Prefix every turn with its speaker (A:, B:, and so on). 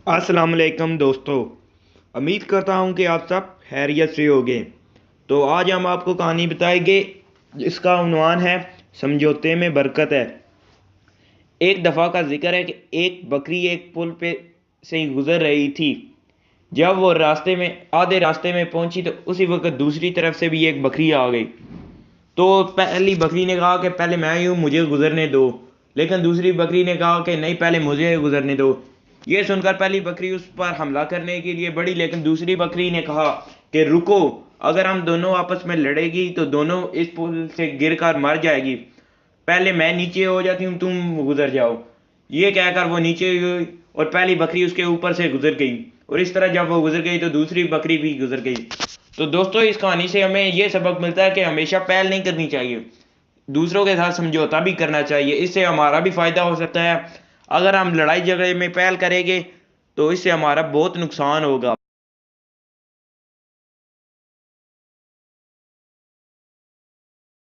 A: अस्सलाम वालेकुम दोस्तों। उम्मीद करता हूँ कि आप सब खैरियत से होंगे। तो आज हम आपको कहानी बताएंगे जिसका उन्वान है समझौते में बरकत है। एक दफ़ा का जिक्र है कि एक बकरी एक पुल पे से ही गुजर रही थी। जब वो रास्ते में आधे रास्ते में पहुंची तो उसी वक्त दूसरी तरफ से भी एक बकरी आ गई। तो पहली बकरी ने कहा कि पहले मैं ही हूँ, मुझे गुजरने दो। लेकिन दूसरी बकरी ने कहा कि नहीं, पहले मुझे गुजरने दो। ये सुनकर पहली बकरी उस पर हमला करने के लिए बढ़ी, लेकिन दूसरी बकरी ने कहा कि रुको, अगर हम दोनों आपस में लड़ेगी तो दोनों इस पुल से गिरकर मर जाएगी। पहले मैं नीचे हो जाती हूँ, तुम गुजर जाओ। ये कहकर वो नीचे हुई और पहली बकरी उसके ऊपर से गुजर गई। और इस तरह जब वो गुजर गई तो दूसरी बकरी भी गुजर गई। तो दोस्तों, इस कहानी से हमें ये सबक मिलता है कि हमेशा पहल नहीं करनी चाहिए, दूसरों के साथ समझौता भी करना चाहिए। इससे हमारा भी फायदा हो सकता है। अगर हम लड़ाई झगड़े में पहल करेंगे तो इससे हमारा बहुत नुकसान होगा।